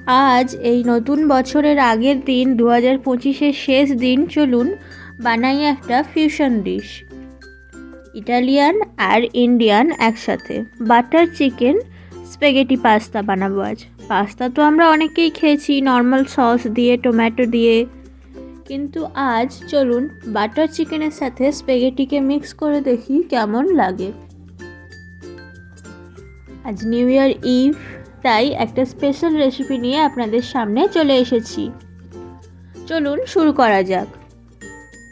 আজ এই নতুন বছরের আগের দিন 2025-এর শেষ দিন, চলুন বানাই একটা ফিউশন ডিশ। ইটালিয়ান আর ইন্ডিয়ান একসাথে বাটার চিকেন স্প্যাগেটি পাস্তা বানাবো আজ। পাস্তা তো আমরা অনেকেই খেয়েছি নর্মাল সস দিয়ে, টমেটো দিয়ে, কিন্তু আজ চলুন বাটার চিকেনের সাথে স্প্যাগেটিকে মিক্স করে দেখি কেমন লাগে। আজ নিউ ইয়ার ইভ, তাই একটা স্পেশাল রেসিপি নিয়ে আপনাদের সামনে চলে এসেছি। চলুন শুরু করা যাক।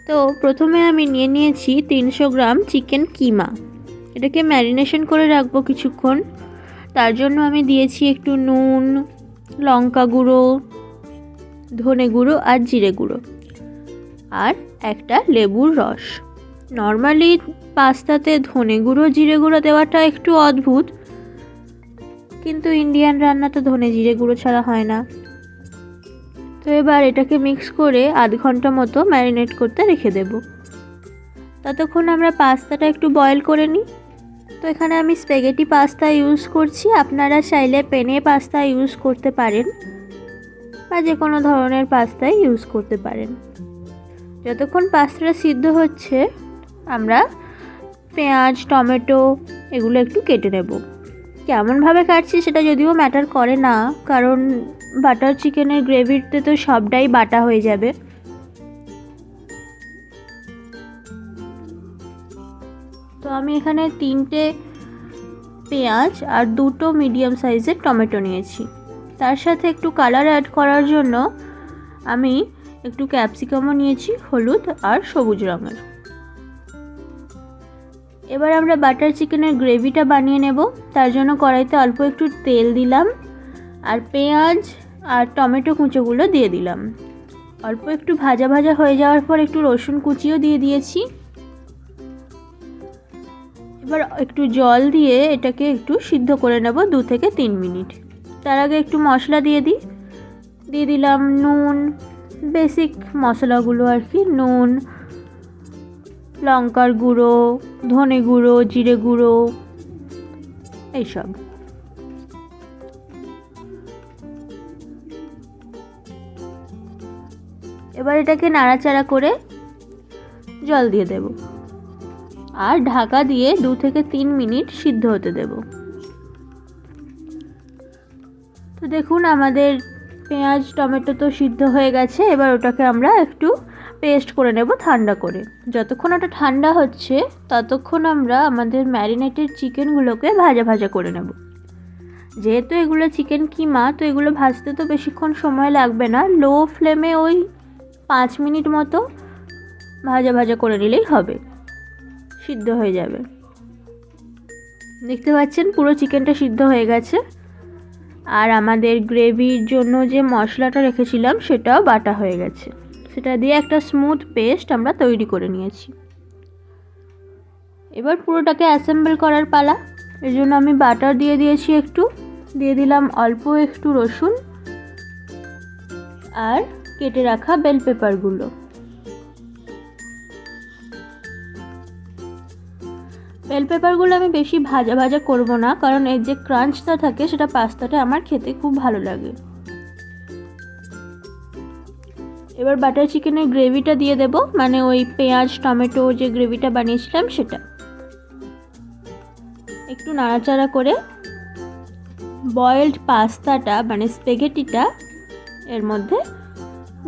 তো প্রথমে আমি নিয়ে নিয়েছি 300 গ্রাম চিকেন কিমা। এটাকে ম্যারিনেশন করে রাখবো কিছুক্ষণ। তার জন্য আমি দিয়েছি একটু নুন, লঙ্কা গুঁড়ো, ধনে গুঁড়ো আর জিরে গুঁড়ো, আর একটা লেবুর রস। নর্মালি পাস্তাতে ধনে গুঁড়ো জিরে গুঁড়ো দেওয়াটা একটু অদ্ভুত, কিন্তু ইন্ডিয়ান রান্না তো ধনে জিরে গুঁড়ো ছাড়া হয় না। তো এবার এটাকে মিক্স করে আধ ঘন্টা মতো ম্যারিনেট করতে রেখে দেব। ততক্ষণ আমরা পাস্তাটা একটু বয়েল করে নিই। তো এখানে আমি স্প্যাগেটি পাস্তা ইউজ করছি, আপনারা চাইলে পেনে পাস্তা ইউজ করতে পারেন বা যে কোনো ধরনের পাস্তাই ইউজ করতে পারেন। যতক্ষণ পাস্তাটা সিদ্ধ হচ্ছে আমরা পেঁয়াজ, টমেটো এগুলো একটু কেটে নেব। কেমনভাবে কাটছি সেটা যদিও ম্যাটার করে না, কারণ বাটার চিকেনের গ্রেভিতে তো সবটাই বাটা হয়ে যাবে। তো আমি এখানে 3টে পেঁয়াজ আর 2টো মিডিয়াম সাইজের টমেটো নিয়েছি। তার সাথে একটু কালার অ্যাড করার জন্য আমি একটু ক্যাপসিকামও নিয়েছি, হলুদ আর সবুজ রঙের। এবার আমরা বাটার চিকেনের গ্রেভিটা বানিয়ে নেব। তার জন্য কড়াইতে অল্প একটু তেল দিলাম আর পেঁয়াজ আর টমেটো কুঁচোগুলো দিয়ে দিলাম। অল্প একটু ভাজা ভাজা হয়ে যাওয়ার পর একটু রসুন কুচিও দিয়ে দিয়েছি। এবার একটু জল দিয়ে এটাকে একটু সিদ্ধ করে নেব 2 থেকে 3 মিনিট। তার আগে একটু মশলা দিয়ে দিলাম নুন, বেসিক মশলাগুলো আর কি, নুন, লঙ্কার গুঁড়ো, ধনে গুঁড়ো, জিরে গুঁড়ো, এইসব। এবার এটাকে নাড়াচাড়া করে জল দিয়ে দেব আর ঢাকা দিয়ে 2 থেকে 3 মিনিট সিদ্ধ হতে দেব। তো দেখুন আমাদের পেঁয়াজ টমেটো তো সিদ্ধ হয়ে গেছে। এবার ওটাকে আমরা একটু পেস্ট করে নেব ঠান্ডা করে। যতক্ষণ ওটা ঠান্ডা হচ্ছে ততক্ষণ আমরা আমাদের ম্যারিনেটেড চিকেনগুলোকে ভাজা ভাজা করে নেব। যেহেতু এগুলো চিকেন কিমা, তো এগুলো ভাজতে তো বেশিক্ষণ সময় লাগবে না, লো ফ্লেমে ওই 5 মিনিট মতো ভাজা ভাজা করে নিলেই হবে, সিদ্ধ হয়ে যাবে। দেখতে পাচ্ছেন পুরো চিকেনটা সিদ্ধ হয়ে গেছে। আর আমাদের গ্রেভির জন্য যে মশলাটা রেখেছিলাম সেটাও বাটা হয়ে গেছে। সেটা দিয়ে একটা স্মুথ পেস্ট আমরা তৈরি করে নিয়েছি। এবার পুরোটাকে অ্যাসেম্বল করার পালা। এর জন্য আমি বাটার দিয়ে দিয়েছি, একটু দিয়ে দিলাম অল্প একটু রসুন আর কেটে রাখা বেল পেপারগুলো। বেল পেপারগুলো আমি বেশি ভাজা ভাজা করব না, কারণ এর যে ক্রাঞ্চটা থাকে সেটা পাস্তাটা আমার খেতে খুব ভালো লাগে। এবার বাটার চিকেনের গ্রেভিটা দিয়ে দেব, মানে ওই পেঁয়াজ টমেটো যে গ্রেভিটা বানিয়েছিলাম সেটা। একটু নাড়াচাড়া করে বয়েলড পাস্তাটা মানে স্প্যাগেটিটা এর মধ্যে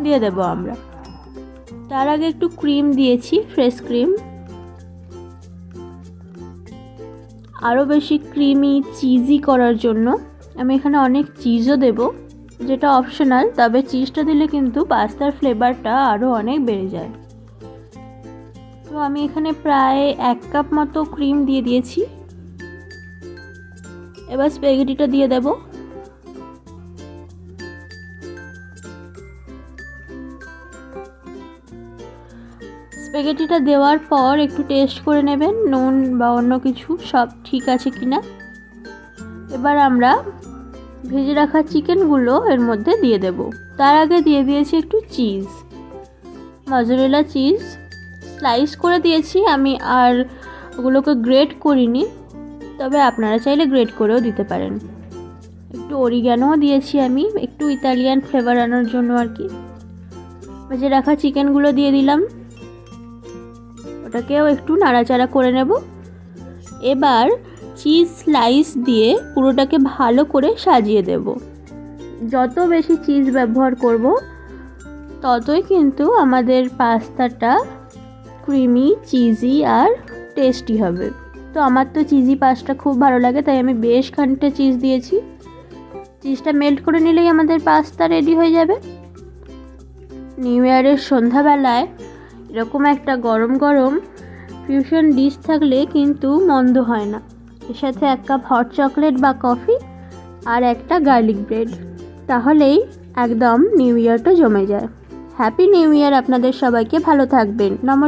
দিয়ে দেব আমরা। তার আগে একটু ক্রিম দিয়েছি, ফ্রেশ ক্রিম। আরও বেশি ক্রিমি চিজি করার জন্য আমি এখানে অনেক চিজও দেব, যেটা অপশনাল, তবে চিজটা দিলে কিন্তু পাস্তার ফ্লেভারটা আরও অনেক বেড়ে যায়। তো আমি এখানে প্রায় 1 কাপ মতো ক্রিম দিয়ে দিয়েছি। এবার স্প্যাগেটিটা দিয়ে দেব। স্প্যাগেটিটা দেওয়ার পর একটু টেস্ট করে নেবেন নুন বা অন্য কিছু সব ঠিক আছে কিনা। এবার আমরা ভেজে রাখা চিকেনগুলো এর মধ্যে দিয়ে দেব। তার আগে দিয়ে দিয়েছি একটু চিজ, মজরেলা চিজ স্লাইস করে দিয়েছি আমি, আর ওগুলোকে গ্রেট করিনি, তবে আপনারা চাইলে গ্রেট করেও দিতে পারেন। একটু অরিগ্যানোও দিয়েছি আমি, একটু ইতালিয়ান ফ্লেভার আনার জন্য আর কি। ভেজে রাখা চিকেনগুলো দিয়ে দিলাম, ওটাকেও একটু নাড়াচাড়া করে নেব। এবার চিজ স্লাইস দিয়ে পুরোটাকে ভালো করে সাজিয়ে দেব। যত বেশি চিজ ব্যবহার করব ততই কিন্তু আমাদের পাস্তাটা ক্রিমি, চিজি আর টেস্টি হবে। তো আমার তো চিজি পাস্তা খুব ভালো লাগে, তাই আমি বেশ খানিকটা চিজ দিয়েছি। চিজটা মেল্ট করে নিলেই আমাদের পাস্তা রেডি হয়ে যাবে। নিউ ইয়ারের সন্ধ্যাবেলায় এরকম একটা গরম গরম ফিউশন ডিশ থাকলে কিন্তু মন্দ হয় না। এর সাথে 1 কাপ হট চকলেট বা কফি আর একটা গার্লিক ব্রেড, তাহলেই একদম নিউ ইয়ারটা জমে যায়। হ্যাপি নিউ ইয়ার আপনাদের সবাইকে, ভালো থাকবেন, নমস্কার।